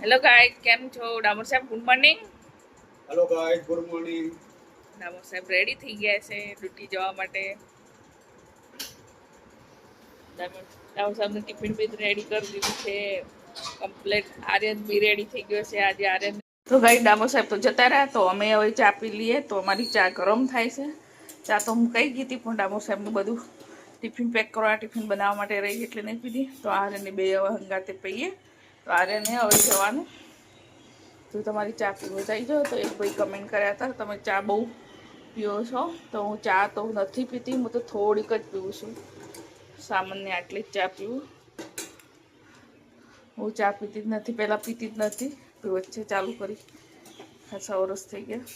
Hello guys, કેમ છો? ડામોર સાહેબ good morning. Hello guys, good morning. Damor સાહેબ રેડી થઈ ગયા છે ડ્યુટી જવા માટે. ડામોર સાહેબનું ટિફિન બી રેડી કરી દીધું છે કમ્પ્લીટ. આર્યન બી રેડી થઈ ગયો છે આજે. આર્યન તો ગાઈસ ડામોર સાહેબ તો જતા રહ્યા, તો અમે હવે ચા પી લઈએ. તો અમારી ચા ગરમ થાય છે. ચા તો હું કહી ગઈ હતી, પણ ડામોર સાહેબનું બધું ટિફિન પેક કરવા, ટિફિન બનાવવા માટે રહી એટલે નહીં પીધી. તો આર્યનને બે હવે હંગાતે પીએ. તો આર્યને હવે જવાનું. જો તમારી ચા પીવો થઈ જાઓ તો એક ભાઈ કમેન્ટ કર્યા હતા તમે ચા બહુ પીવો છો. તો હું ચા તો નથી પીતી, હું તો થોડીક જ પીવું છું. સામાન્ય આટલી જ ચા પીવું. હું ચા પીતી જ નથી, પહેલાં પીતી જ નથી, તો વચ્ચે ચાલુ કરી. ખાસા વરસ થઈ ગયા.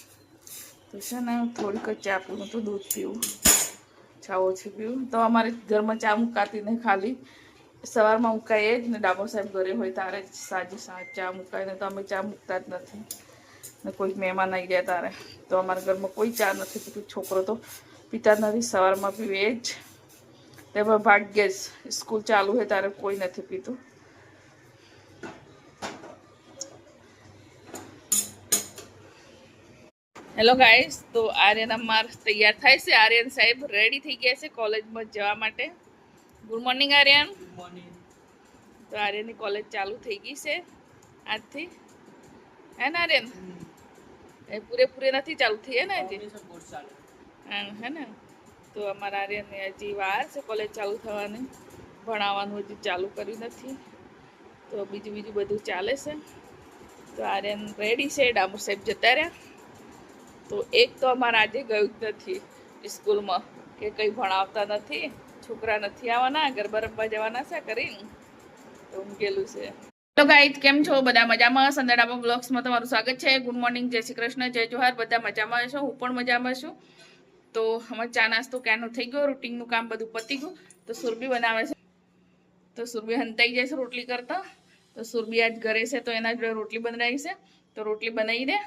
તો છે ને થોડીક જ ચા પીવું, તો દૂધ પીવું, ચા ઓછી પીવું. તો અમારે ઘરમાં ચા મુકાતી નહીં, ખાલી સવારમાં મુકાઈએ જ ને. ડામોર સાહેબ ઘરે હોય ત્યારે જ સાંજે ચા મુકાય ને. તો અમે ચા મૂકતા જ નથી ને. કોઈ મહેમાન આવી ગયા ત્યારે તો અમારા ઘરમાં કોઈ ચા નથી પીતું. છોકરો તો પીતા જ નથી, સવારમાં પીવે એ જ. તેમાં ભાગ્યે જ સ્કૂલ ચાલુ હોય ત્યારે કોઈ નથી પીતું. હેલો ગાઈસ, તો આર્યન અમાર તૈયાર થાય છે. આર્યન સાહેબ રેડી થઈ ગયા છે કોલેજમાં જવા માટે. Good morning Aryan. Good morning. તો આર્યનની કોલેજ ચાલુ થઈ ગઈ છે આજથી, હે ને આર્યન? એ પૂરેપૂરી નથી ચાલુ થઈ, હે ને? હે ને? તો અમારા આર્યનને હજી વાર છે કોલેજ ચાલુ થવાની. ભણાવવાનું હજી ચાલુ કર્યું નથી. તો બીજું બધું ચાલે છે. તો આર્યન રેડી છે. ડામોર સાહેબ જતા રહ્યા. તો એક તો અમારે આજે ગયું જ નથી સ્કૂલમાં, કે કંઈ ભણાવતા નથી, છોકરા નથી આવવાના, ગરબા રમવા જવાના છે કરીને. તો ઊંઘેલું છે. તો ગાઈસ, કેમ છો? બધા મજામાં? સંદડામાં બ્લોગ્સમાં તમારું સ્વાગત છે. ગુડ મોર્નિંગ, જય શ્રી કૃષ્ણ, જય જોહાર. બધા મજામાં છો? હું પણ મજામાં છું. તો અમારે ચા નાસ્તો ક્યાંનો થઈ ગયો, રૂટિનનું કામ બધું પતી ગયું. તો સુરભી બનાવે છે. તો સુરભી હંતાઈ જાય છે રોટલી કરતા. તો સુરભી આજ ઘરે છે તો એના જોડે રોટલી બનાવી છે. તો રોટલી બનાવી દે.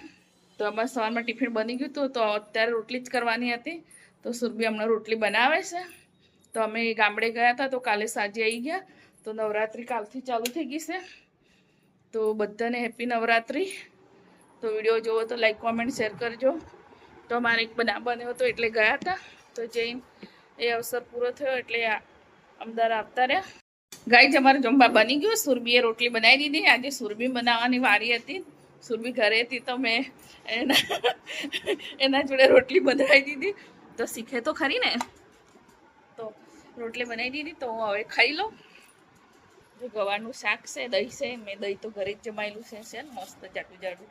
તો અમારે સવારમાં ટિફિન બની ગયું હતું, તો અત્યારે રોટલી જ કરવાની હતી. તો સુરભી હમણાં રોટલી બનાવે છે. તો અમે ગામડે ગયા હતા, તો કાલે સાંજે આવી ગયા. તો નવરાત્રિ કાલથી ચાલુ થઈ ગઈ છે. તો બધાને હેપી નવરાત્રિ. તો વિડીયો જોવો તો લાઈક, કોમેન્ટ, શેર કરજો. તો અમારે એક બનાવ બન્યો હતો એટલે ગયા હતા. તો જઈને એ અવસર પૂરો થયો એટલે અમદાવાદ આવતા રહ્યા. ગાઈસ, અમારે જમવા બની ગયું. સુરભીએ રોટલી બનાવી દીધી. આજે સુરભી બનાવવાની વારી હતી. સુરભી ઘરે હતી તો મેં એના જોડે રોટલી બનાવી દીધી. તો શીખે તો ખરી ને. તો રોટલી બનાવી દીધી. તો હું હવે ખાઈ લઉં. જો ગવાનું શાક છે, દહીં છે. મેં દહીં તો ઘરે જ જમાયેલું છે ને, મસ્ત જાડું જાડું.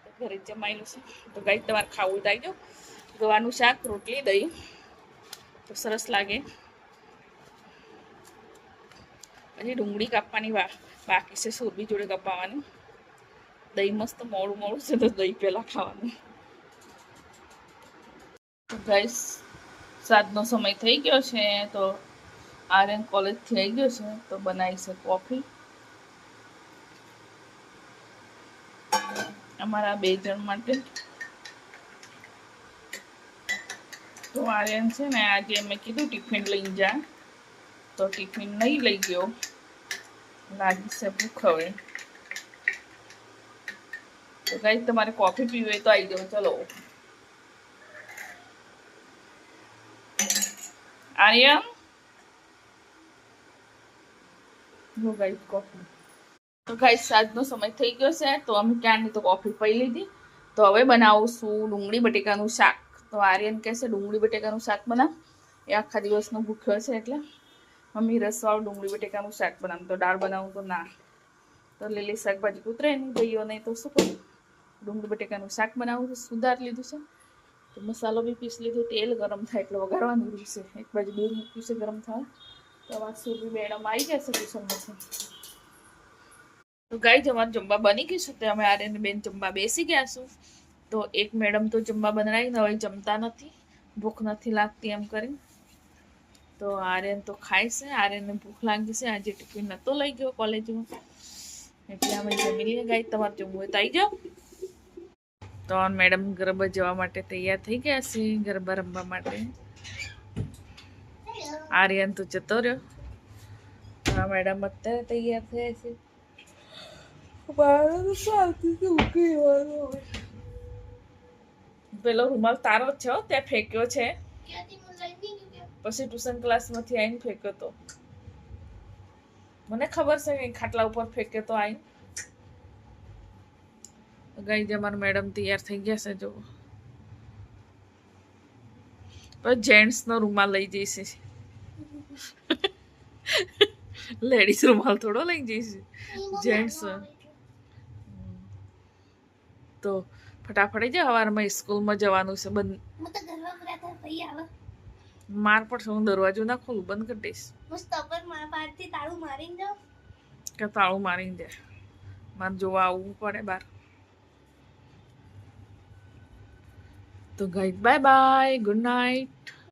તો ઘરે જ જમાયેલું છે. તો ગાઈસ, તમારે ખાવું તો આવી જાઓ. ગવાનું શાક, રોટલી, દહીં તો સરસ લાગે. હજી ડુંગળી કાપવાની બાકી છે, સુરભી જોડે કપાવવાની. દહીં મસ્ત મોડું મોડું છે, તો દહીં પહેલાં ખાવાનું. તો ગાઈસ, 7નો સમય થઈ ગયો છે. તો આર્યન કોલેજથી આવી ગયો છે. તો બનાવી છે કોફી અમારા 2 જણ માટે. તો આર્યન છે ને, આજે મેં કીધું ટિફિન લઈને જા, તો ટિફિન નહીં લઈ ગયો. લાગી છે ભૂખ હવે. તો ગાઈસ, તમારે કોફી પીવી હોય તો આવી જાઓ. ચલો આર્યન, જો ગાઈસ કોફી. તો ગાઈસ, 7નો સમય થઈ ગયો છે. તો અમે ક્યાંની તો કોફી પી લીધી. તો હવે બનાવું છું ડુંગળી બટેકાનું શાક. તો આર્યન કહેશે ડુંગળી બટેકાનું શાક બનાવ. એ આખા દિવસનો ભૂખ્યો છે એટલે મમ્મી રસવાળું ડુંગળી બટેકાનું શાક બનાવું. તો દાળ બનાવું તો ના. તો લીલી શાકભાજી ઉતરે નહીં, ભાઈઓ નહીં તો શું કરું. ડુંગળી બટેકાનું શાક બનાવું છું. સુધાર લીધું છે. તો મસાલો બી પીસ લીધો. તેલ ગરમ થાય એટલે વઘારવાનું રહ્યું છે. એક બાજુ દૂધ મૂક્યું છે ગરમ થવા. તો આમાં સુરભી મેડમ આવી ગયા છે ટ્યુશનમાંથી. તો ગાઈસ, અમારે જમવા બની ગયું છે. તો અમે આર્યન બેન જમવા બેસી ગયા છું. તો એક મેડમ તો જમવા બનાવીને હવે જમતા નથી, ભૂખ નથી લાગતી એમ કરીને. તો આર્યન તો ખાય છે. આર્યનને ભૂખ લાગી છે. આજે ટિફિન નહોતો લઈ ગયો કોલેજમાં, એટલે અમે જમી લઈએ. ગાઈસ, તમારે જમવું હોય તો આવી જાઓ. તો મેડમ ગરબા જવા માટે તૈયાર થઈ ગયા છે, ગરબા રમવા માટે. આર્યન તો જતો રહ્યો. હા, મેડમ અત્યારે તૈયાર થયા છે. મારે તો શાંતિથી ઊંઘી રહેવાનું હવે. પેલો રૂમાલ તારો જ છે હો, ત્યાં ફેંક્યો છે. પછી ટ્યુશન ક્લાસમાંથી આવીને ફેંક્યો તો. મને ખબર છે કે ખાટલા ઉપર ફેંક્યો તો આવીને. ગઈ જે અમારા મેડમ તૈયાર થઈ ગયા છે જો. પછી જેન્ટ્સનો રૂમાલ લઈ જઈશે. લેડીઝ રૂમાલ થોડો લઈ જઈશે જેન્ટ્સ. તો ફટાફટ જા, સવારમાં સ્કૂલમાં જવાનું છે. માર પડશે, હું દરવાજો ના ખોલું, બંધ કરી દઈશ. કે તાળું મારીને જાય, મારે જોવા આવવું પડે બહાર. તો guide bye bye, good night.